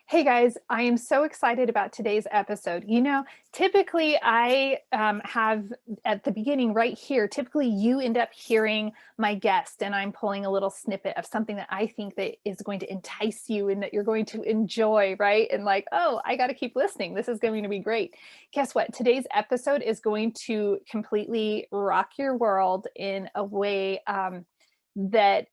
Hey guys, I am so excited about today's episode. Typically I have at the beginning right here, typically you end up hearing my guest and I'm pulling a little snippet of something that I think that is going to entice you and that you're going to enjoy, right? And like, oh, I got to keep listening. This is going to be great. Guess what? Today's episode is going to completely rock your world in a way that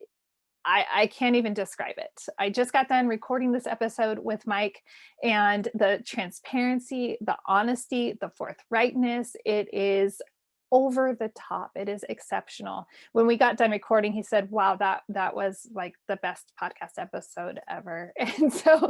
I can't even describe it. I just got done recording this episode with Mike, and the transparency, the honesty, the forthrightness, it is over the top. It is exceptional. When we got done recording, he said, "Wow, that was like the best podcast episode ever." And so,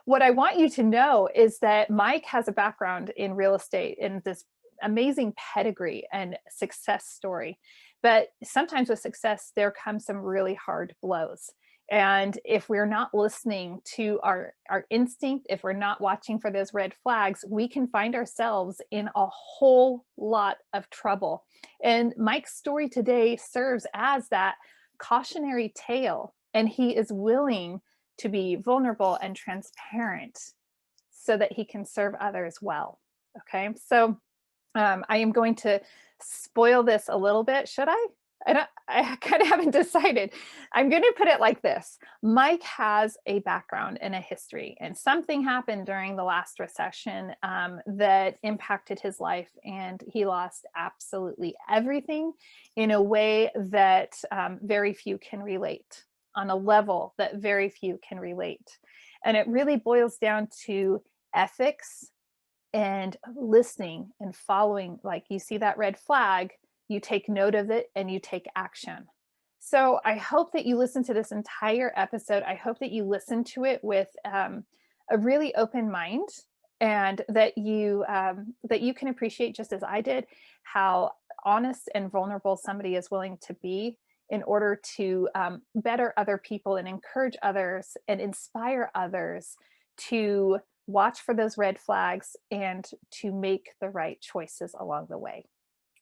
what I want you to know is that Mike has a background in real estate in this amazing pedigree and success story. But sometimes with success, there comes some really hard blows. And if we're not listening to our instinct, if we're not watching for those red flags, we can find ourselves in a whole lot of trouble. And Mike's story today serves as that cautionary tale. And he is willing to be vulnerable and transparent so that he can serve others well. Okay. So I am going to spoil this a little bit. Should I? I kind of haven't decided. I'm going to put it like this. Mike has a background and a history, and something happened during the last recession that impacted his life, and he lost absolutely everything in a way that very few can relate, on a level that very few can relate. And it really boils down to ethics and listening and following. Like, you see that red flag, you take note of it and you take action. So I hope that you listen to this entire episode. I hope that you listen to it with a really open mind, and that you can appreciate, just as I did, how honest and vulnerable somebody is willing to be in order to better other people and encourage others and inspire others to watch for those red flags and to make the right choices along the way.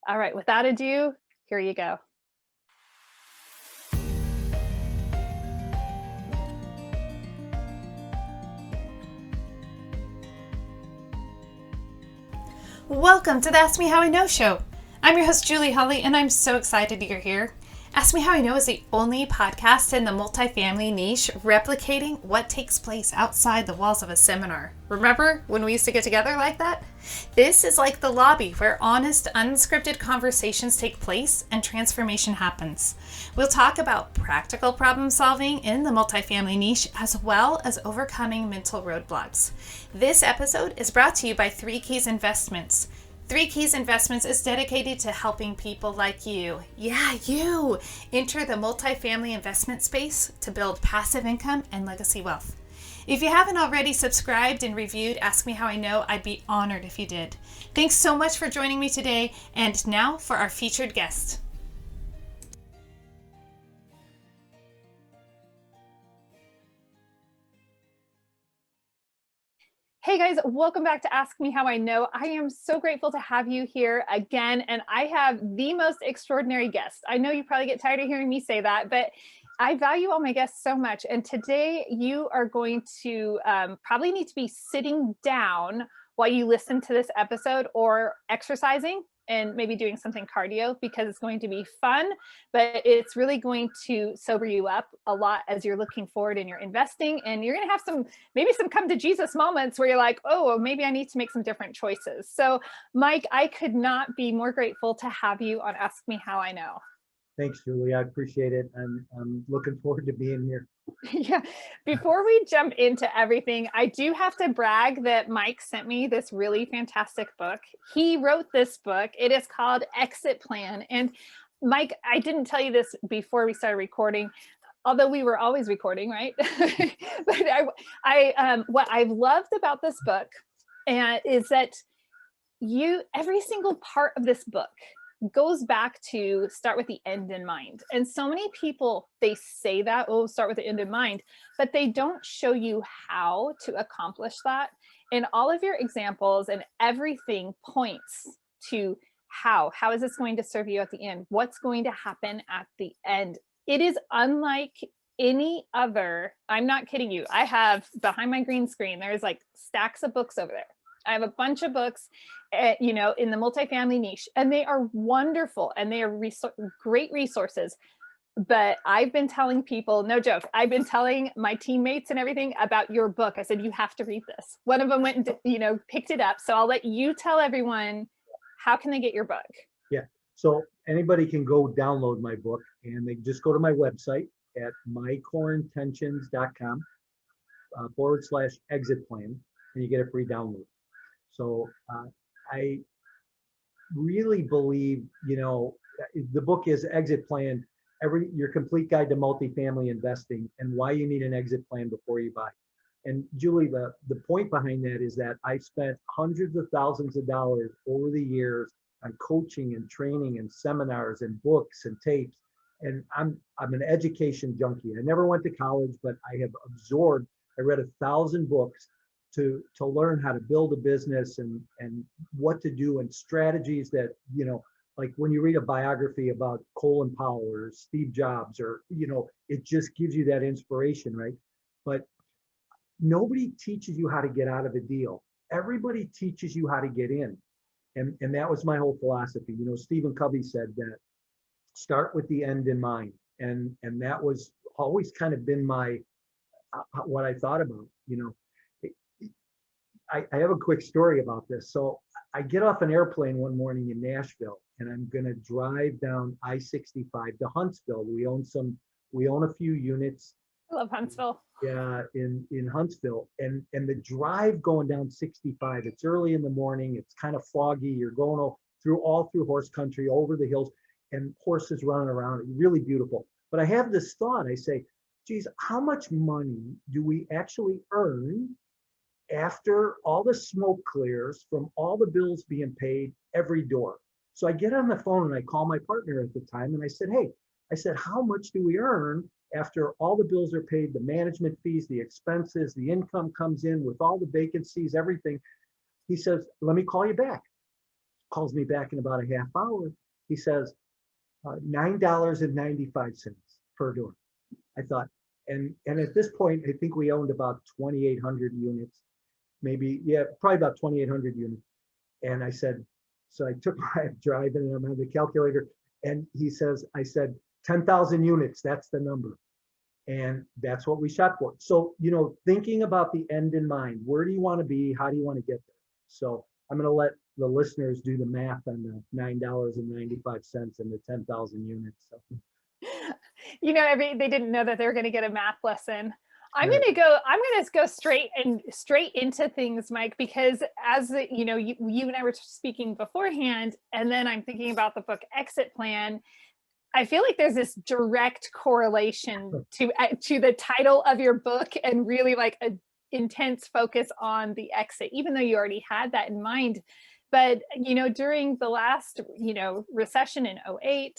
All right, without ado, here you go. Welcome to the Ask Me How I Know show. I'm your host, Julie Holly, and I'm so excited you're here. Ask Me How I Know is the only podcast in the multifamily niche replicating what takes place outside the walls of a seminar. Remember when we used to get together like that? This is like the lobby where honest, unscripted conversations take place and transformation happens. We'll talk about practical problem solving in the multifamily niche, as well as overcoming mental roadblocks. This episode is brought to you by 3 Keys Investments. 3 Keys Investments is dedicated to helping people like you, you, enter the multifamily investment space to build passive income and legacy wealth. If you haven't already subscribed and reviewed Ask Me How I Know, I'd be honored if you did. Thanks so much for joining me today, and now for our featured guest. Hey guys, welcome back to Ask Me How I Know. I am so grateful to have you here again, and I have the most extraordinary guest. I know you probably get tired of hearing me say that, but I value all my guests so much. And today you are going to probably need to be sitting down while you listen to this episode, or exercising and maybe doing something cardio, because it's going to be fun, but it's really going to sober you up a lot as you're looking forward and you're investing, and you're going to have maybe some come to Jesus moments where you're like, oh, maybe I need to make some different choices. So Mike, I could not be more grateful to have you on Ask Me How I Know. Thanks, Julie. I appreciate it. I'm looking forward to being here. Yeah. Before we jump into everything, I do have to brag that Mike sent me this really fantastic book. He wrote this book. It is called Exit Plan. And Mike, I didn't tell you this before we started recording, although we were always recording, right? But what I've loved about this book is that every single part of this book goes back to start with the end in mind. And so many people, they say that, oh, start with the end in mind, but they don't show you how to accomplish that. And all of your examples and everything points to how is this going to serve you at the end? What's going to happen at the end? It is unlike any other, I'm not kidding you. I have behind my green screen, there's like stacks of books over there. I have a bunch of books, you know, in the multifamily niche, and they are wonderful and they are great resources. But I've been telling people, no joke, I've been telling my teammates and everything about your book. I said, you have to read this. One of them went and, you know, picked it up. So I'll let you tell everyone, how can they get your book? Yeah. So anybody can go download my book, and they just go to my website at mycoreintentions.com /exit plan, and you get a free download. So I really believe, you know, the book is Exit Plan, your complete guide to multifamily investing and why you need an exit plan before you buy. And Julie, the point behind that is that I've spent hundreds of thousands of dollars over the years on coaching and training and seminars and books and tapes. And I'm an education junkie. I never went to college, but I have absorbed, I read 1,000 books to learn how to build a business and what to do and strategies that, you know, like when you read a biography about Colin Powell or Steve Jobs, or, you know, it just gives you that inspiration, right? But nobody teaches you how to get out of a deal. Everybody teaches you how to get in. And that was my whole philosophy. You know, Stephen Covey said that start with the end in mind. And that was always kind of been my, what I thought about, you know. I have a quick story about this. So I get off an airplane one morning in Nashville, and I'm going to drive down I-65 to Huntsville. We own a few units. I love Huntsville. Yeah, in Huntsville, and the drive going down 65. It's early in the morning. It's kind of foggy. You're going through horse country, over the hills, and horses running around. Really beautiful. But I have this thought. I say, geez, how much money do we actually earn after all the smoke clears from all the bills being paid every door? So I get on the phone and I call my partner at the time, and I said, hey, how much do we earn after all the bills are paid, the management fees, the expenses, the income comes in with all the vacancies, everything? He says, let me call you back. Calls me back in about a half hour. He says, $9.95 per door. I thought, and at this point, I think we owned about 2,800 units. Maybe, yeah, probably about 2,800 units. And I said, so I took my drive and I'm on the calculator, and he says, I said, 10,000 units, that's the number. And that's what we shot for. So, you know, thinking about the end in mind, where do you want to be? How do you want to get there? So I'm going to let the listeners do the math on the $9.95 and the 10,000 units. So. You know, they didn't know that they were going to get a math lesson. I'm Right. going to go straight into things, Mike, because as you know, you and I were speaking beforehand, and then I'm thinking about the book Exit Plan. I feel like there's this direct correlation to the title of your book and really like a intense focus on the exit, even though you already had that in mind. But, you know, during the last, you know, recession in 2008,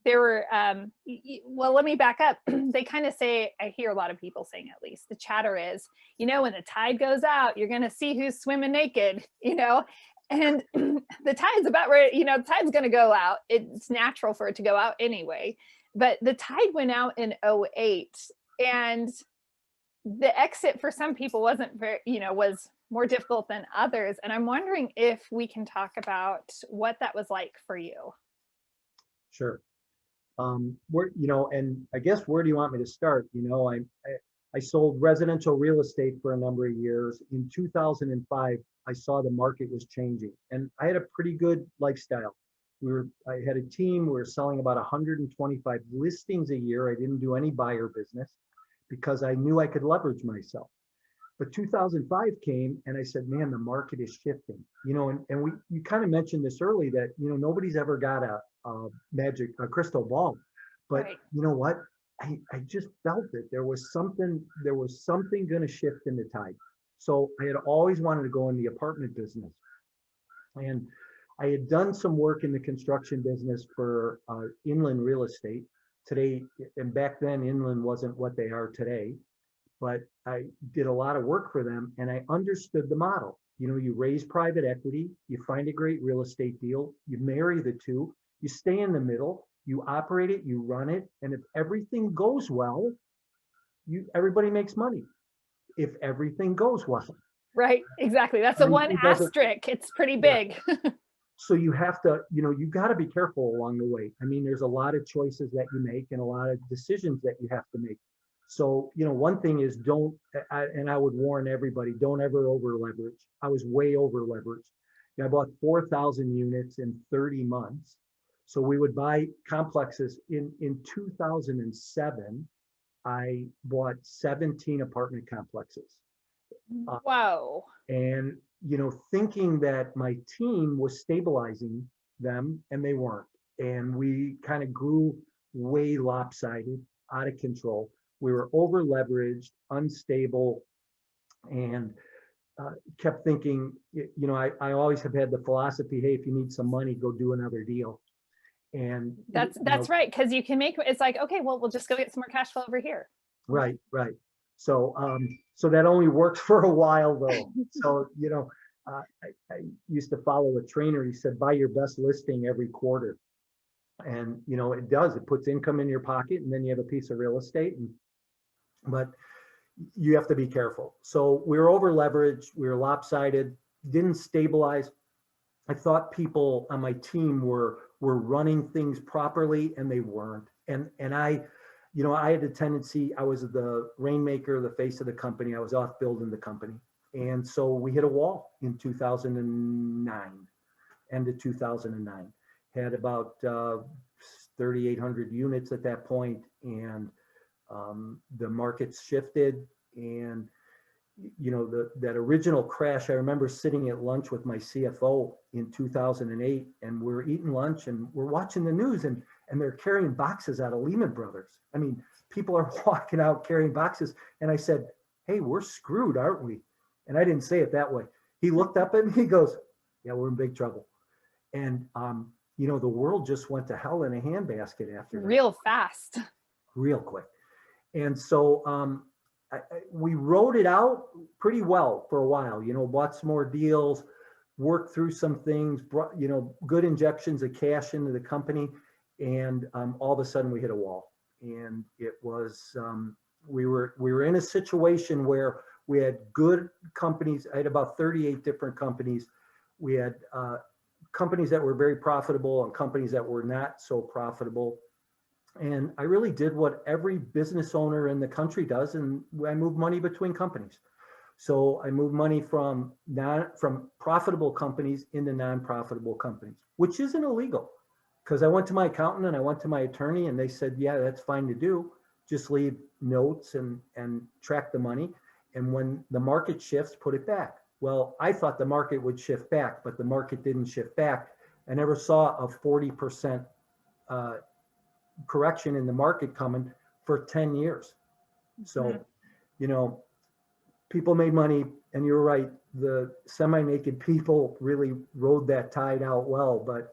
there were, well, let me back up. They kind of say, I hear a lot of people saying, at least the chatter is, you know, when the tide goes out, you're going to see who's swimming naked, you know, and the tide's about where, you know, the tide's going to go out. It's natural for it to go out anyway, but the tide went out in 2008, and the exit for some people wasn't very, you know, was more difficult than others. And I'm wondering if we can talk about what that was like for you. Sure. Where, you know, and I guess where do you want me to start? You know, I sold residential real estate for a number of years. In 2005, I saw the market was changing, and I had a pretty good lifestyle. I had a team. We were selling about 125 listings a year. I didn't do any buyer business because I knew I could leverage myself. But 2005 came, and I said, man, the market is shifting. You know, and you kind of mentioned this early, that, you know, nobody's ever got a crystal ball, but right. You know what? I just felt it. There was something going to shift in the tide. So I had always wanted to go in the apartment business, and I had done some work in the construction business for inland real estate today. And back then, inland wasn't what they are today, but I did a lot of work for them, and I understood the model. You know, you raise private equity, you find a great real estate deal, you marry the two, you stay in the middle, you operate it, you run it, and if everything goes well, you everybody makes money if everything goes well. Right, exactly. That's I the mean, one it doesn't, asterisk. It's pretty yeah. big. So you have to, you got to be careful along the way. I mean, there's a lot of choices that you make and a lot of decisions that you have to make. So, one thing is and I would warn everybody, don't ever over leverage. I was way over leveraged. I bought 4,000 units in 30 months. So we would buy complexes. In 2007, I bought 17 apartment complexes. Whoa. And, thinking that my team was stabilizing them, and they weren't. And we kind of grew way lopsided, out of control. We were over leveraged, unstable, and kept thinking, I always have had the philosophy, hey, if you need some money, go do another deal. And That's right. Cause you can make, it's like, okay, well, we'll just go get some more cash flow over here. right. So, so that only worked for a while though. So, I used to follow a trainer. He said, buy your best listing every quarter. And, it does, it puts income in your pocket, and then you have a piece of real estate. But you have to be careful. So we were over leveraged, we were lopsided, didn't stabilize. I thought people on my team were running things properly, and they weren't. And I had a tendency, I was the rainmaker, the face of the company. I was off building the company. And so we hit a wall in 2009, end of 2009. Had about 3,800 units at that point, and the markets shifted. And that original crash, I remember sitting at lunch with my CFO in 2008, and we're eating lunch and we're watching the news, and they're carrying boxes out of Lehman Brothers. I mean, people are walking out carrying boxes. And I said, hey, we're screwed, aren't we? And I didn't say it that way. He looked up at me, he goes, yeah, we're in big trouble. And, the world just went to hell in a handbasket after that. Real fast. Real quick. And so we rode it out pretty well for a while, bought some more deals, worked through some things, brought, good injections of cash into the company. And all of a sudden we hit a wall. And it was, we were in a situation where we had good companies. I had about 38 different companies. We had companies that were very profitable and companies that were not so profitable. And I really did what every business owner in the country does, and I moved money between companies. So I moved money from profitable companies into non-profitable companies, which isn't illegal, because I went to my accountant and I went to my attorney, and they said, yeah, that's fine to do. Just leave notes and track the money. And when the market shifts, put it back. Well, I thought the market would shift back, but the market didn't shift back. I never saw a 40% correction in the market coming for 10 years. So, people made money, and you're right, the semi-naked people really rode that tide out well. But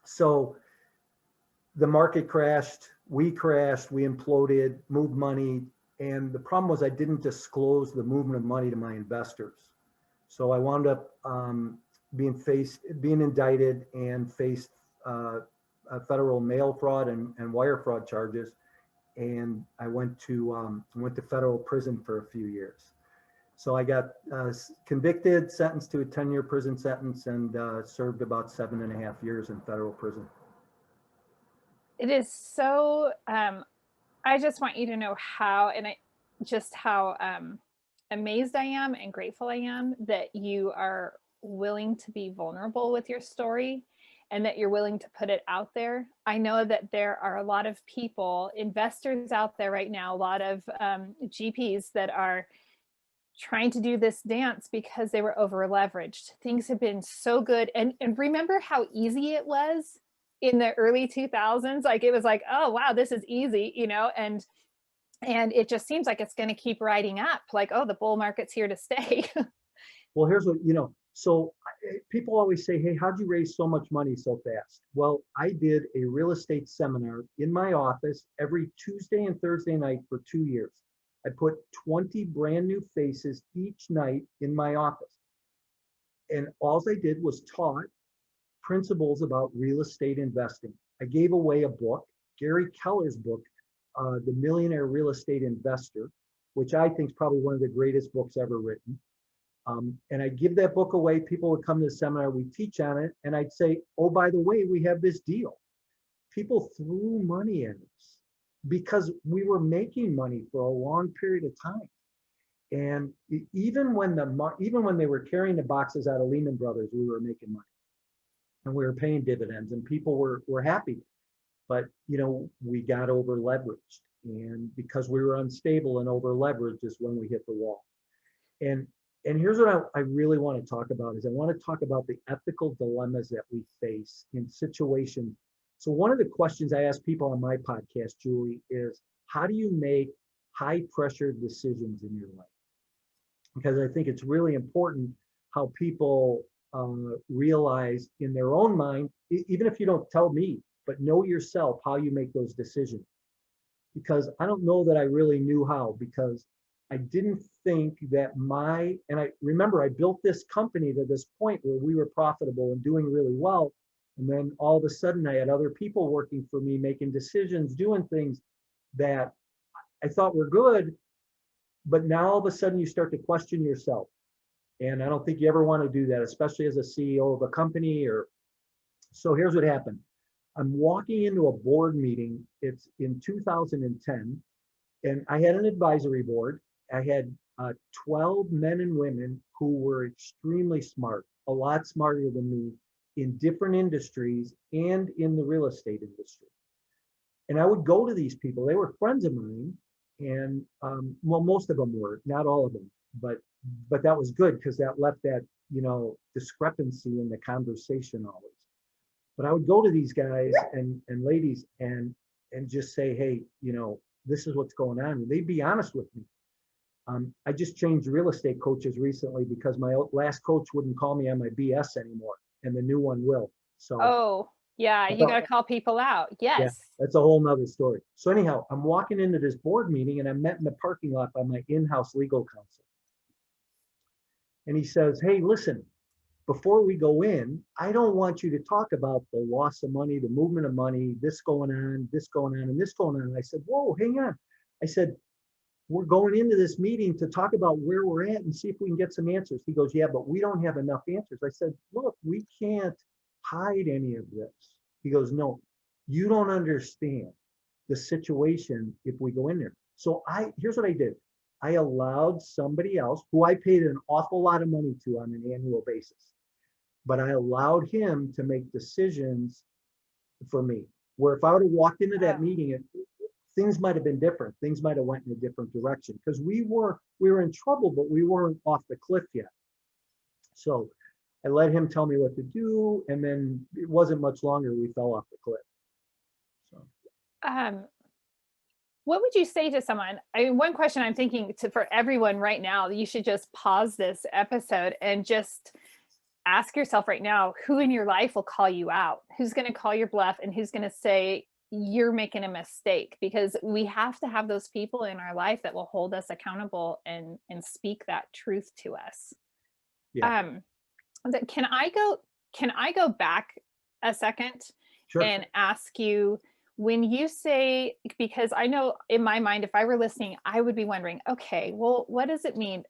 so the market crashed, we imploded, moved money. And the problem was I didn't disclose the movement of money to my investors. So I wound up being indicted and faced federal mail fraud and wire fraud charges. And I went to federal prison for a few years. So I got convicted, sentenced to a 10-year prison sentence, and served about 7.5 years in federal prison. It is so, I just want you to know how amazed I am and grateful I am that you are willing to be vulnerable with your story, and that you're willing to put it out there. I know that there are a lot of people, investors out there right now, a lot of GPs that are trying to do this dance because they were over leveraged. Things have been so good. And remember how easy it was in the early 2000s? Like, it was like, oh, wow, this is easy, and it just seems like it's going to keep riding up, like, oh, the bull market's here to stay. Well, here's what, so people always say, hey, how'd you raise so much money so fast? Well, I did a real estate seminar in my office every Tuesday and Thursday night for 2 years. I put 20 brand new faces each night in my office. And all I did was taught principles about real estate investing. I gave away a book, Gary Keller's book, The Millionaire Real Estate Investor, which I think is probably one of the greatest books ever written. And I'd give that book away. People would come to the seminar, we teach on it, and I'd say, oh, by the way, we have this deal. People threw money at us because we were making money for a long period of time. And even when they were carrying the boxes out of Lehman Brothers, we were making money, and we were paying dividends, and people were happy. But we got over leveraged, and because we were unstable and over leveraged is when we hit the wall. And here's what I really want to talk about is I want to talk about the ethical dilemmas that we face in situations. So one of the questions I ask people on my podcast, Julie, is how do you make high pressure decisions in your life? Because I think it's really important how people realize in their own mind, even if you don't tell me, but know yourself how you make those decisions. Because I don't know that I really knew how, because I didn't think that and I remember I built this company to this point where we were profitable and doing really well. And then all of a sudden I had other people working for me, making decisions, doing things that I thought were good. But now all of a sudden you start to question yourself. And I don't think you ever want to do that, especially as a CEO of a company. So here's what happened. I'm walking into a board meeting. It's in 2010. And I had an advisory board. I had 12 men and women who were extremely smart, a lot smarter than me in different industries and in the real estate industry. And I would go to these people. They were friends of mine. And well, most of them were, not all of them, but that was good because that left that, discrepancy in the conversation always. But I would go to these guys and ladies and just say, hey, this is what's going on. And they'd be honest with me. I just changed real estate coaches recently because my last coach wouldn't call me on my BS anymore, and the new one will. So. Oh, yeah, you got to call people out. Yes. Yeah, that's a whole nother story. So anyhow, I'm walking into this board meeting and I'm met in the parking lot by my in-house legal counsel. And he says, hey, listen, before we go in, I don't want you to talk about the loss of money, the movement of money, this going on, and this going on. And I said, whoa, hang on. I said, we're going into this meeting to talk about where we're at and see if we can get some answers. He goes, yeah, but we don't have enough answers. I said, look, we can't hide any of this. He goes, no, you don't understand the situation if we go in there. So here's what I did. I allowed somebody else who I paid an awful lot of money to on an annual basis, but I allowed him to make decisions for me, where if I would have walked into that meeting, things might have been different. Things might have went in a different direction because we were in trouble, but we weren't off the cliff yet. So I let him tell me what to do, and then it wasn't much longer we fell off the cliff. So, what would you say to someone? One question I'm thinking for everyone right now, you should just pause this episode and just ask yourself right now, who in your life will call you out? Who's going to call your bluff, and who's going to say you're making a mistake? Because we have to have those people in our life that will hold us accountable and speak that truth to us. yeah. Can I go back a second? Sure. And ask you, when you say, because I know in my mind, if I were listening, I would be wondering, okay, well, what does it mean?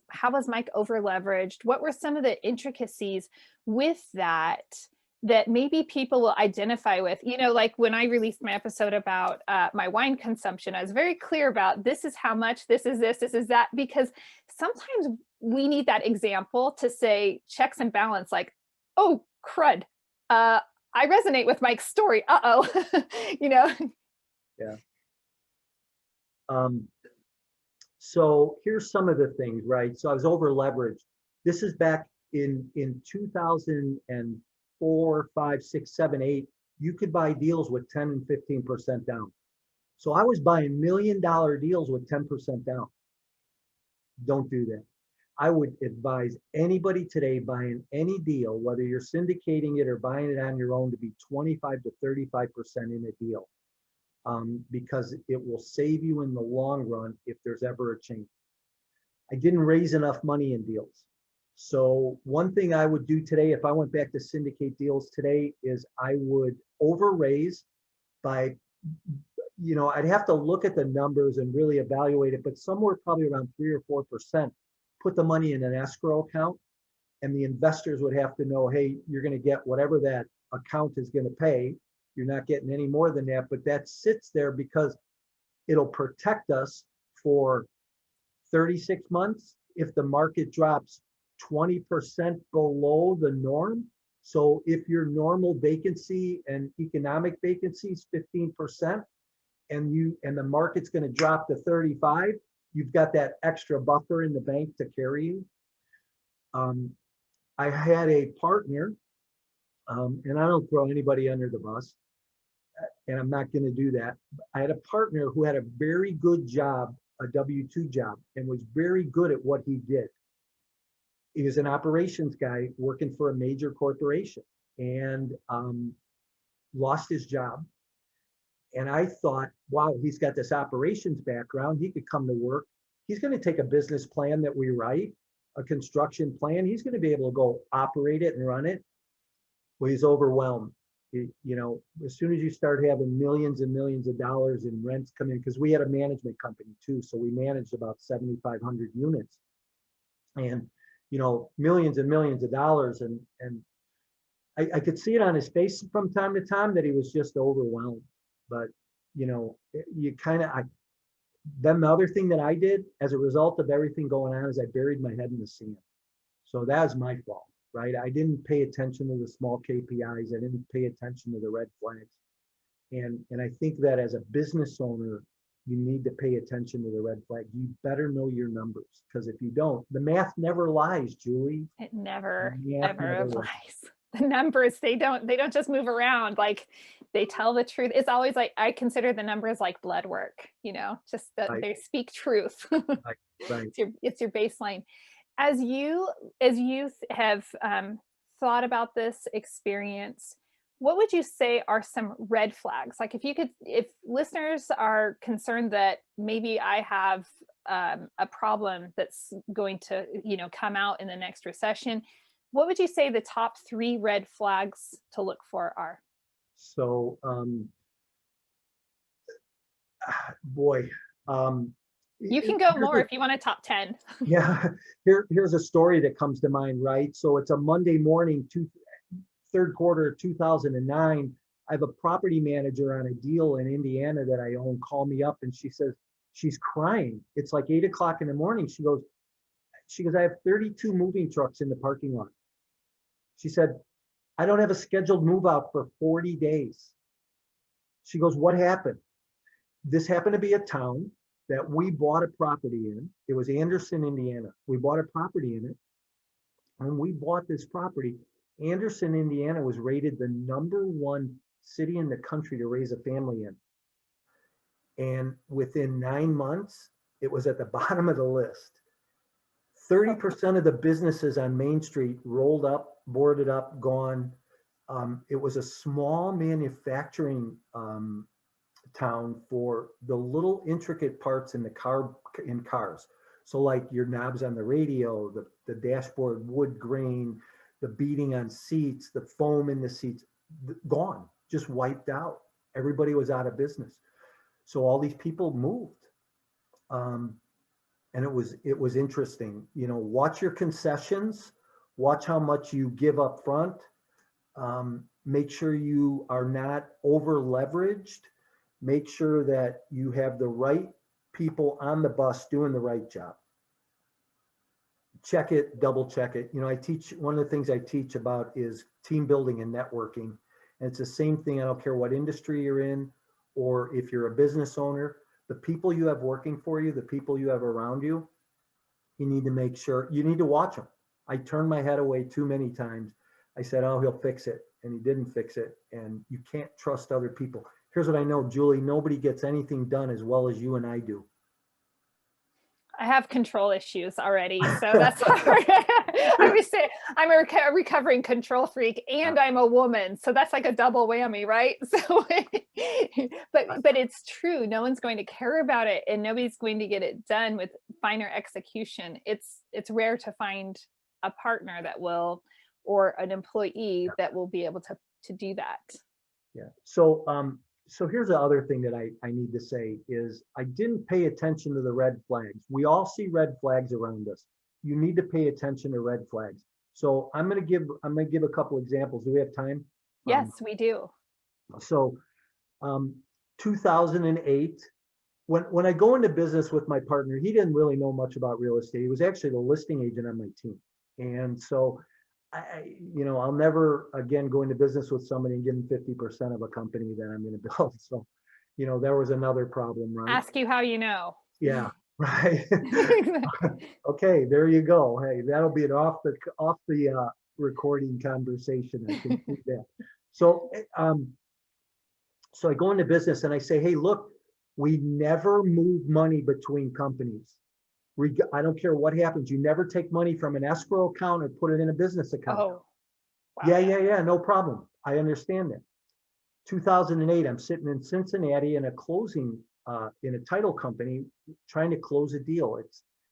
How was Mike over leveraged? What were some of the intricacies with that maybe people will identify with? Like when I released my episode about my wine consumption, I was very clear about this is how much, this is that, because sometimes we need that example to say checks and balance, like, oh, crud. I resonate with Mike's story. Yeah. So here's some of the things, right? So I was over leveraged. This is back in 2004, 5, 6, 7, 8. You could buy deals with 10 and 15% down. So I was buying $1 million deals with 10% down. Don't do that. I would advise anybody today buying any deal, whether you're syndicating it or buying it on your own, to be 25 to 35% in a deal, because it will save you in the long run if there's ever a change. I didn't raise enough money in deals. So one thing I would do today, if I went back to syndicate deals today, is I would over raise by you know, I'd have to look at the numbers and really evaluate it, but somewhere probably around 3 or 4%, put the money in an escrow account, and the investors would have to know, hey, you're going to get whatever that account is going to pay. You're not getting any more than that, but that sits there because it'll protect us for 36 months if the market drops 20% below the norm. So if your normal vacancy and economic vacancy is 15%, and the market's going to drop to 35, you've got that extra buffer in the bank to carry you. I had a partner, and I don't throw anybody under the bus, and I'm not going to do that. I had a partner who had a very good job, a W-2 job, and was very good at what he did. He was an operations guy working for a major corporation, and lost his job. And I thought, wow, he's got this operations background. He could come to work. He's going to take a business plan that we write, a construction plan. He's going to be able to go operate it and run it. Well, he's overwhelmed. You know, as soon as you start having millions and millions of dollars in rents come in, because we had a management company too, so we managed about 7,500 units, and you know, millions and millions of dollars, and I could see it on his face from time to time that he was just overwhelmed. But you know, you kind of, then the other thing that I did as a result of everything going on is I buried my head in the sand. So that was my fault, right? I didn't pay attention to the small KPIs. I didn't pay attention to the red flags. And I think that as a business owner, you need to pay attention to the red flag. You better know your numbers, because if you don't, the math never lies, Julie. It never, Never ever lies. The numbers, they don't just move around. Like, they tell the truth. It's always like, I consider the numbers like blood work, you know, just that Right. they speak truth. Right. It's your baseline. As you have thought about this experience, what would you say are some red flags? Like, if listeners are concerned that maybe I have a problem that's going to, you know, come out in the next recession, what would you say the top 3 red flags to look for are? So, boy, You can go more if you want a top 10. yeah, here's a story that comes to mind, right? So it's a Monday morning, third quarter of 2009. I have a property manager on a deal in Indiana that I own call me up, and she says, she's crying. It's like 8 o'clock in the morning. She goes, I have 32 moving trucks in the parking lot. She said, I don't have a scheduled move out for 40 days. She goes, what happened? This happened to be a town that we bought a property in. It was Anderson, Indiana. We bought a property in it. When we bought this property, Anderson, Indiana was rated the #1 city in the country to raise a family in. And within 9 months, it was at the bottom of the list. 30% of the businesses on Main Street rolled up, boarded up, gone. It was a small manufacturing town for the little intricate parts in cars. So like your knobs on the radio, the dashboard wood grain, the beading on seats, the foam in the seats, gone, just wiped out. Everybody was out of business. So all these people moved. And it was interesting, you know, watch your concessions, watch how much you give up front. Make sure you are not over leveraged. Make sure that you have the right people on the bus doing the right job. Check it, double check it. You know, one of the things I teach about is team building and networking. And it's the same thing. I don't care what industry you're in, or if you're a business owner, the people you have working for you, the people you have around you, you need to make sure, you need to watch them. I turned my head away too many times. I said, oh, he'll fix it. And he didn't fix it. And you can't trust other people. Here's what I know, Julie, nobody gets anything done as well as you and I do. I have control issues already, so that's hard. I would say I'm a recovering control freak, and I'm a woman, so that's like a double whammy, right? So, but it's true. No one's going to care about it, and nobody's going to get it done with finer execution. It's rare to find a partner that will, or an employee that will be able to do that. Yeah. So So here's the other thing that I need to say is I didn't pay attention to the red flags. We all see red flags around us. You need to pay attention to red flags. So I'm gonna give a couple examples. Do we have time? Um, Yes, we do. so um, 2008, when I go into business with my partner, he didn't really know much about real estate. He was actually the listing agent on my team. And so I'll never again go into business with somebody and give them 50% of a company that I'm going to build. So, there was another problem, right? Ask you how you know. Yeah, right. Okay, there you go. Hey, that'll be an off the recording conversation. I can see that. So, so I go into business and I say, hey, look, we never move money between companies. I don't care what happens. You never take money from an escrow account or put it in a business account. Oh, wow. Yeah, no problem. I understand that. 2008, I'm sitting in Cincinnati in a closing in a title company trying to close a deal.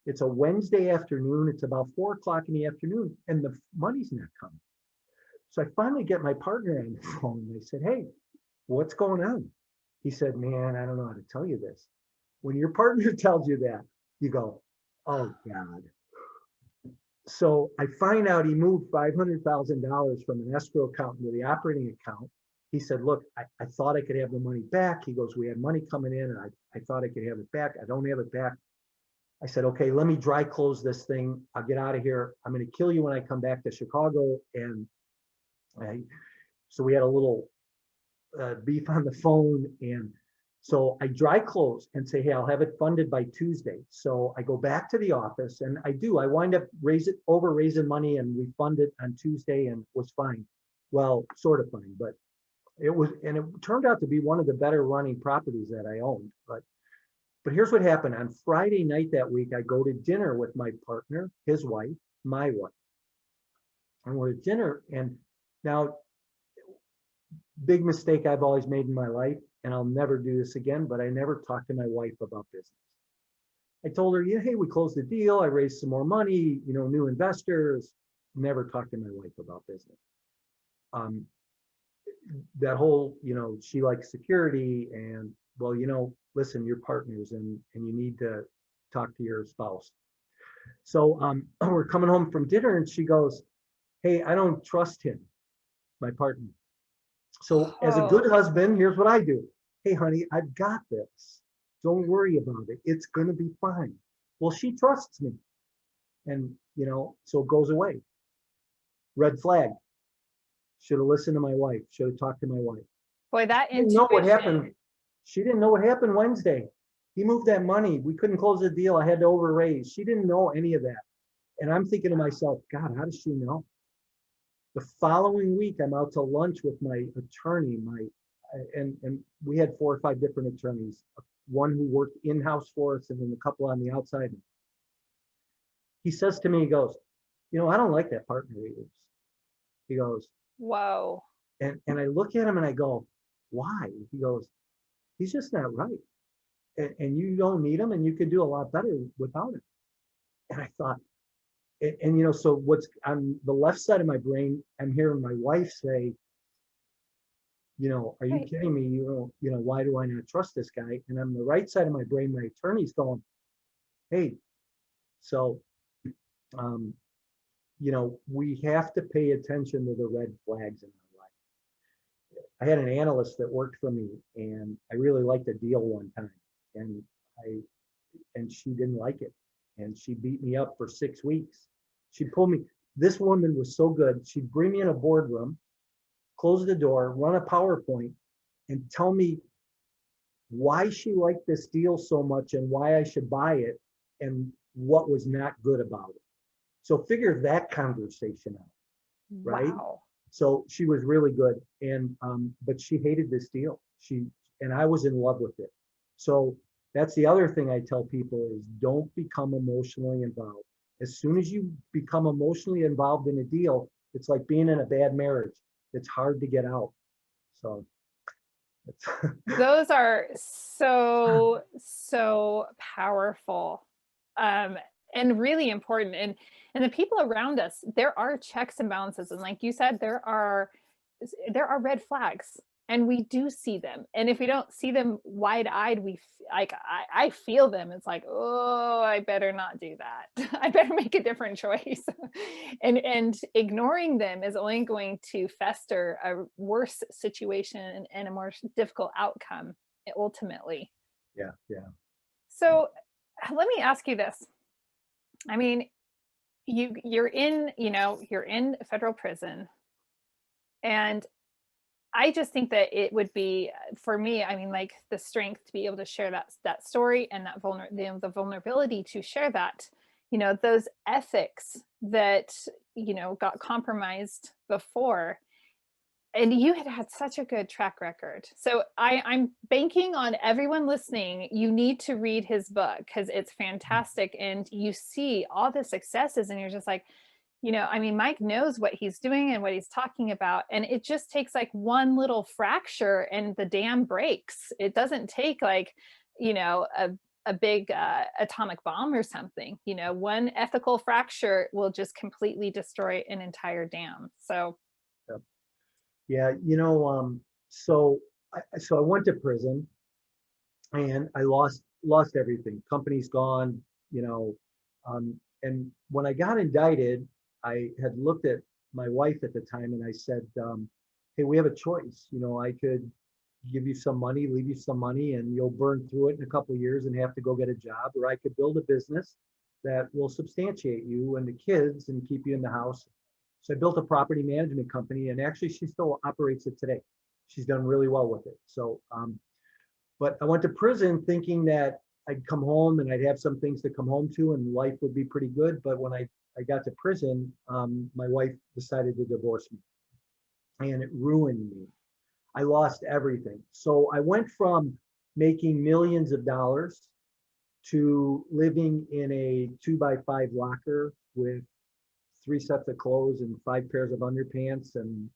It's a Wednesday afternoon. It's about 4 o'clock in the afternoon, and the money's not coming. So I finally get my partner on the phone. And I said, "Hey, what's going on?" He said, "Man, I don't know how to tell you this. When your partner tells you that, you go, oh God." So I find out he moved $500,000 from an escrow account into the operating account. He said, look, I thought I could have the money back. He goes, we had money coming in and I thought I could have it back. I don't have it back. I said, okay, let me dry close this thing. I'll get out of here. I'm going to kill you when I come back to Chicago. And so we had a little beef on the phone. And so I dry close and say, hey, I'll have it funded by Tuesday. So I go back to the office and I wind up raising money and we fund it on Tuesday and was fine. Well, sort of fine, but it turned out to be one of the better running properties that I owned. But here's what happened. On Friday night that week, I go to dinner with my partner, his wife, my wife. And we're at dinner. And now, big mistake I've always made in my life, and I'll never do this again, but I never talked to my wife about business. I told her, yeah, hey, we closed the deal. I raised some more money, new investors. Never talked to my wife about business. That whole, she likes security and, well, listen, you're partners and you need to talk to your spouse. So we're coming home from dinner and she goes, hey, I don't trust him, my partner. So as a good husband, here's what I do. Hey, honey, I've got this. Don't worry about it. It's going to be fine. Well, she trusts me. And, so it goes away. Red flag. Should have listened to my wife. Should have talked to my wife. Boy, that She didn't know what happened. She didn't know what happened Wednesday. He moved that money. We couldn't close the deal. I had to overraise. She didn't know any of that. And I'm thinking to myself, God, how does she know? The following week, I'm out to lunch with my attorney, and we had 4 or 5 different attorneys, one who worked in-house for us and then a couple on the outside. He says to me, he goes, I don't like that partner of yours. He goes, whoa. And I look at him and I go, why? He goes, he's just not right. And you don't need him and you could do a lot better without him. And I thought, so what's on the left side of my brain, I'm hearing my wife say, are you kidding me? Why do I not trust this guy? And on the right side of my brain, my attorney's going, hey, so, we have to pay attention to the red flags in our life. I had an analyst that worked for me and I really liked a deal one time and she didn't like it. And she beat me up for 6 weeks. She pulled me. This woman was so good. She'd bring me in a boardroom, close the door, run a PowerPoint, and tell me why she liked this deal so much and why I should buy it and what was not good about it. So figure that conversation out, right? Wow. So she was really good, and but she hated this deal. And I was in love with it. So that's the other thing I tell people is don't become emotionally involved. As soon as you become emotionally involved in a deal, it's like being in a bad marriage. It's hard to get out. So those are so powerful and really important. And the people around us, there are checks and balances. And like you said, there are red flags. and we do see them. And if we don't see them wide-eyed, like I feel them. It's like, oh, I better not do that. I better make a different choice. And ignoring them is only going to fester a worse situation and a more difficult outcome ultimately. Yeah, yeah. So let me ask you this. I mean, you're in, you're in federal prison, and I just think that it would be for me, I mean, like the strength to be able to share that story and that the vulnerability to share that, those ethics that, got compromised before. And you had had such a good track record. So I'm banking on everyone listening. You need to read his book because it's fantastic. And you see all the successes, and you're just like, I mean, Mike knows what he's doing and what he's talking about. And it just takes like one little fracture and the dam breaks. It doesn't take like, a big atomic bomb or something. One ethical fracture will just completely destroy an entire dam. So, Yeah. Yeah, so I went to prison and I lost everything. Company's gone, and when I got indicted, I had looked at my wife at the time and I said, hey, we have a choice. I could give you some money, leave you some money, and you'll burn through it in a couple of years and have to go get a job, or I could build a business that will substantiate you and the kids and keep you in the house. So I built a property management company, and actually she still operates it today. She's done really well with it. So, but I went to prison thinking that I'd come home and I'd have some things to come home to and life would be pretty good. But when I got to prison, my wife decided to divorce me, and it ruined me. I lost everything. So I went from making millions of dollars to living in a 2x5 locker with 3 sets of clothes and 5 pairs of underpants. And,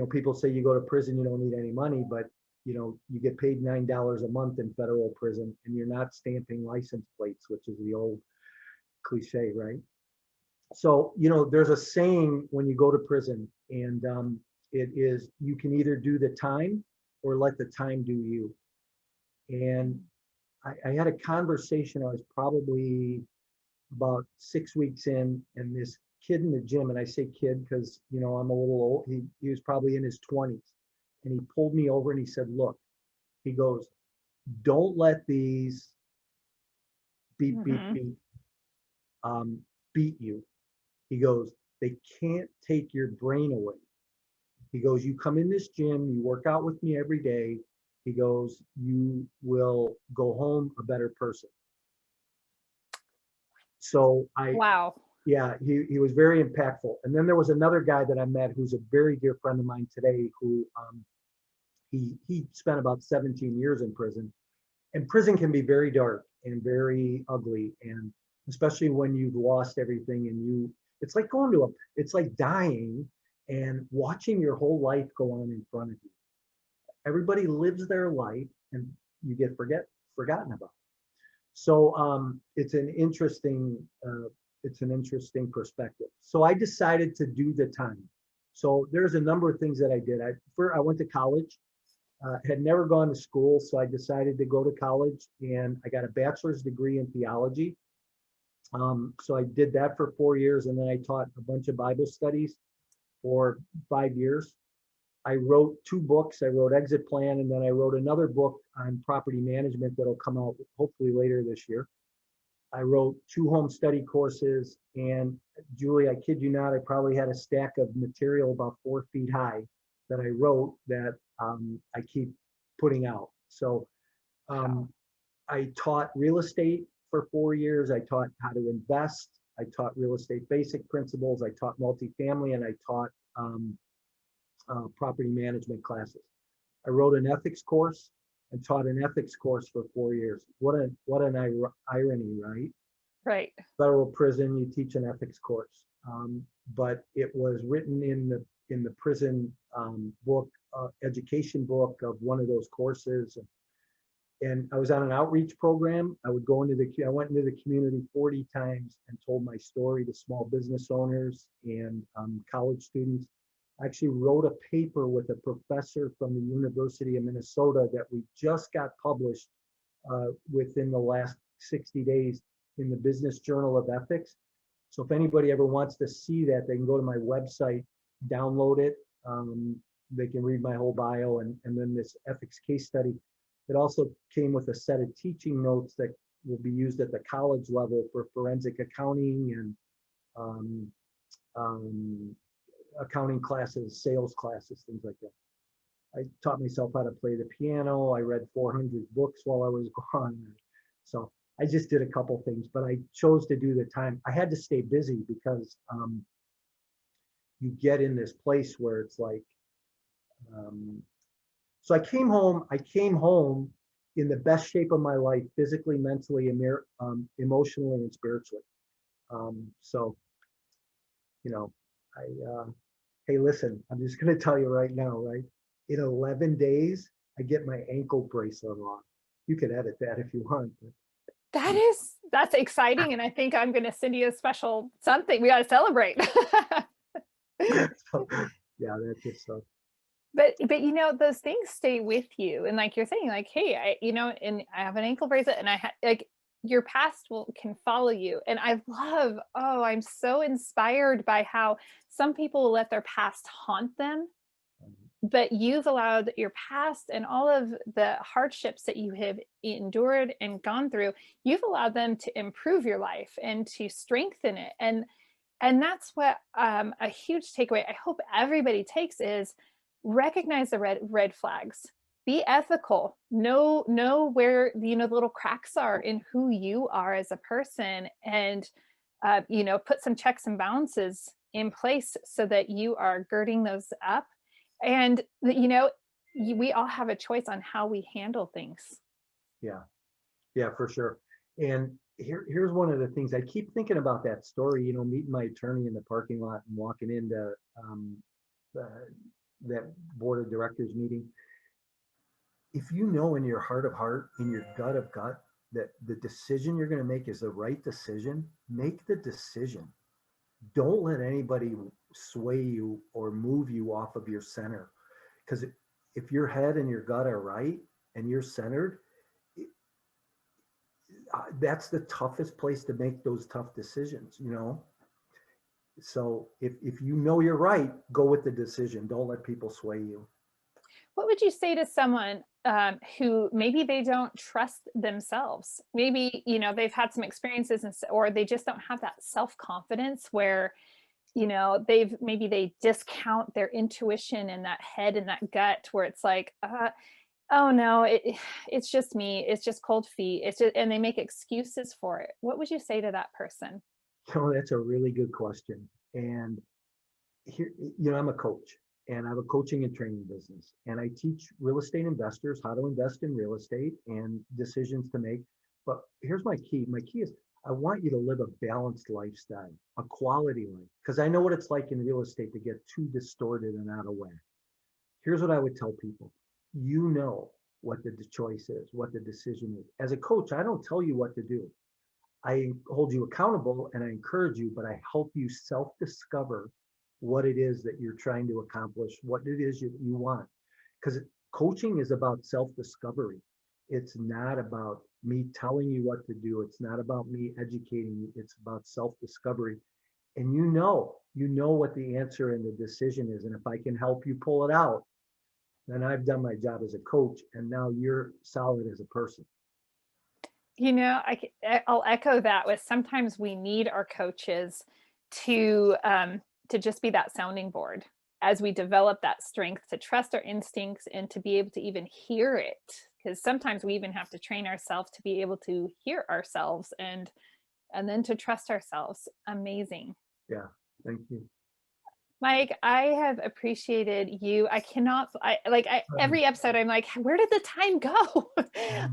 people say you go to prison, you don't need any money, but you get paid $9 a month in federal prison and you're not stamping license plates, which is the old cliche, right? So, there's a saying when you go to prison, and it is, you can either do the time or let the time do you. And I had a conversation, I was probably about 6 weeks in, and this kid in the gym, and I say kid because I'm a little old, he was probably in his 20s, and he pulled me over and he said, look, he goes, don't let these beep beep mhm. beep beat you. He goes, they can't take your brain away. He goes, you come in this gym, you work out with me every day. He goes, you will go home a better person. So Wow. yeah, he was very impactful. And then there was another guy that I met who's a very dear friend of mine today, who he spent about 17 years in prison. And prison can be very dark and very ugly, and especially when you've lost everything and it's like it's like dying and watching your whole life go on in front of you. Everybody lives their life and you get forgotten about. So it's an interesting perspective. So I decided to do the time. So there's a number of things that I did. I went to college, had never gone to school, so I decided to go to college, and I got a bachelor's degree in theology. So I did that for 4 years, and then I taught a bunch of Bible studies for 5 years. I wrote 2 books. I wrote Exit Plan, and then I wrote another book on property management that'll come out hopefully later this year. I wrote 2 home study courses, and Julie, I kid you not, I probably had a stack of material about 4 feet high that I wrote that I keep putting out. So I taught real estate for 4 years. I taught how to invest. I taught real estate basic principles. I taught multifamily, and I taught property management classes. I wrote an ethics course and taught an ethics course for 4 years. What an irony, right? Right. Federal prison, you teach an ethics course, but it was written in the prison book, education book of one of those courses. And I was on an outreach program. I went into the community 40 times and told my story to small business owners and college students. I actually wrote a paper with a professor from the University of Minnesota that we just got published within the last 60 days in the Business Journal of Ethics. So if anybody ever wants to see that, they can go to my website, download it. They can read my whole bio and then this ethics case study. It also came with a set of teaching notes that will be used at the college level for forensic accounting and accounting classes, sales classes, things like that. I taught myself how to play the piano. I read 400 books while I was gone. So I just did a couple things, but I chose to do the time. I had to stay busy because you get in this place where it's like, so I came home in the best shape of my life, physically, mentally, emotionally, and spiritually. So, you know, hey, listen, I'm just going to tell you right now, right? In 11 days, I get my ankle bracelet on. You can edit that if you want. That's exciting. And I think I'm going to send you a special something. We got to celebrate. So, yeah, that's just so. But those things stay with you. And like you're saying, like, hey, and I have an ankle bracelet and I had like your past can follow you. And I'm so inspired by how some people will let their past haunt them. But you've allowed your past and all of the hardships that you have endured and gone through, you've allowed them to improve your life and to strengthen it. And that's what a huge takeaway I hope everybody takes is recognize the red flags, be ethical, know where the little cracks are in who you are as a person, and put some checks and balances in place so that you are girding those up. And we all have a choice on how we handle things. Yeah, for sure. And here's one of the things I keep thinking about that story, meeting my attorney in the parking lot and walking into that board of directors meeting. If you know in your heart of heart, in your gut of gut, that the decision you're going to make is the right decision, make the decision. Don't let anybody sway you or move you off of your center. Because if your head and your gut are right and you're centered, that's the toughest place to make those tough decisions, So if you know you're right, go with the decision. Don't let people sway you. What would you say to someone who maybe they don't trust themselves? Maybe, they've had some experiences or they just don't have that self-confidence where, they discount their intuition and that head and that gut where it's like, oh no, it's just me. It's just cold feet. And they make excuses for it. What would you say to that person? That's a really good question. And here, I'm a coach and I have a coaching and training business. And I teach real estate investors how to invest in real estate and decisions to make. But here's my key. My key is I want you to live a balanced lifestyle, a quality life, because I know what it's like in real estate to get too distorted and out of whack. Here's what I would tell people. You know what the choice is, what the decision is. As a coach, I don't tell you what to do. I hold you accountable and I encourage you, but I help you self-discover what it is that you're trying to accomplish, what it is you want. Because coaching is about self-discovery. It's not about me telling you what to do. It's not about me educating you. It's about self-discovery. And you know what the answer and the decision is. And if I can help you pull it out, then I've done my job as a coach and now you're solid as a person. I'll echo that with sometimes we need our coaches to just be that sounding board as we develop that strength to trust our instincts and to be able to even hear it. Because sometimes we even have to train ourselves to be able to hear ourselves and then to trust ourselves. Amazing. Yeah, thank you. Mike, I have appreciated you. Every episode, I'm like, where did the time go?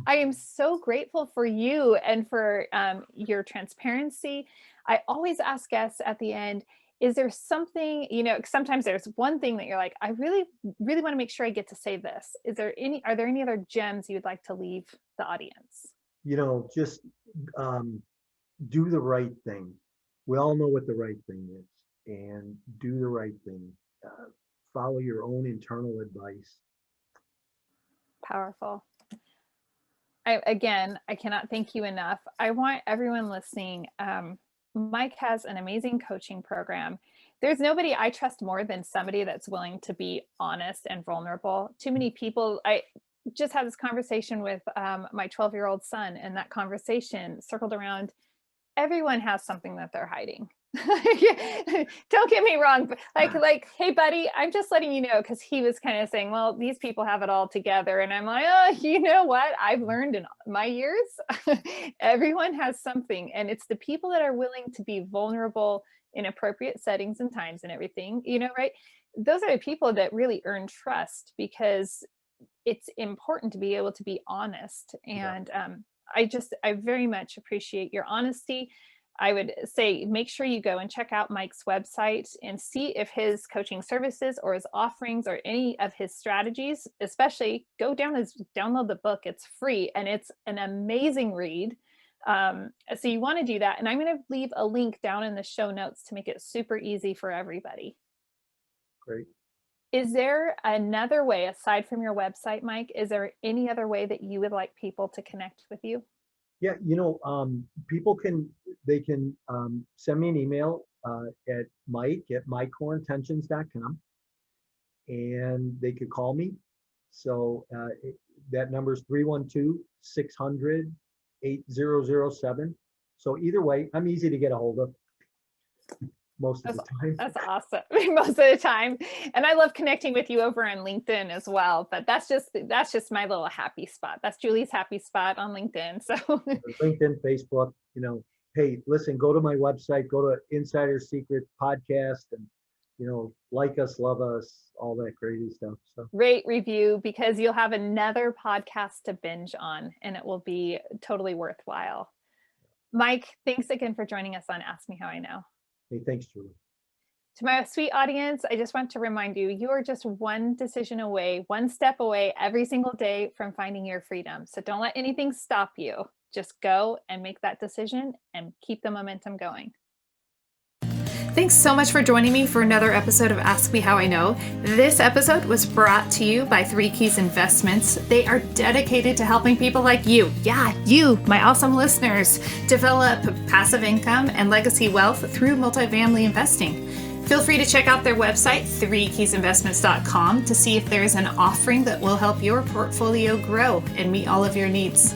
I am so grateful for you and for your transparency. I always ask guests at the end, is there something, sometimes there's one thing that you're like, I really, really want to make sure I get to say this. Are there any other gems you'd like to leave the audience? Just do the right thing. We all know what the right thing is. And do the right thing. follow your own internal advice. Powerful. I cannot thank you enough. I want everyone listening. Mike has an amazing coaching program. There's nobody I trust more than somebody that's willing to be honest and vulnerable. Too many people, I just had this conversation with my 12-year-old son, and that conversation circled around everyone has something that they're hiding. Don't get me wrong, but like, hey buddy, I'm just letting you know, because he was kind of saying, well, these people have it all together. And I'm like, oh, you know what? I've learned in my years, everyone has something. And it's the people that are willing to be vulnerable in appropriate settings and times and everything, right? Those are the people that really earn trust, because it's important to be able to be honest. And I very much appreciate your honesty. I would say make sure you go and check out Mike's website and see if his coaching services or his offerings or any of his strategies, especially go download the book. It's free and it's an amazing read. So you want to do that. And I'm going to leave a link down in the show notes to make it super easy for everybody. Great. Is there another way aside from your website, Mike? Is there any other way that you would like people to connect with you? Yeah, people can send me an email at mike@mycoreintentions.com, and they could call me. So that number is 312-600-8007. So either way, I'm easy to get a hold of most of the time. That's awesome. Most of the time. And I love connecting with you over on LinkedIn as well, but that's just my little happy spot. That's Julie's happy spot on LinkedIn. So LinkedIn, Facebook, hey, listen, go to my website, go to Insider Secrets podcast, and like us, love us, all that crazy stuff. So rate, review, because you'll have another podcast to binge on, and it will be totally worthwhile. Mike, thanks again for joining us on Ask Me How I Know. Hey, thanks, Julie. To my sweet audience, I just want to remind you, you are just one decision away, one step away every single day from finding your freedom. So don't let anything stop you. Just go and make that decision and keep the momentum going. Thanks so much for joining me for another episode of Ask Me How I Know. This episode was brought to you by 3 Keys Investments. They are dedicated to helping people like you, you, my awesome listeners, develop passive income and legacy wealth through multifamily investing. Feel free to check out their website, 3keysinvestments.com, to see if there is an offering that will help your portfolio grow and meet all of your needs.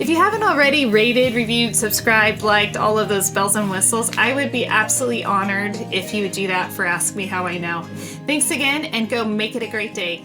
If you haven't already rated, reviewed, subscribed, liked, all of those bells and whistles, I would be absolutely honored if you would do that for Ask Me How I Know. Thanks again, and go make it a great day.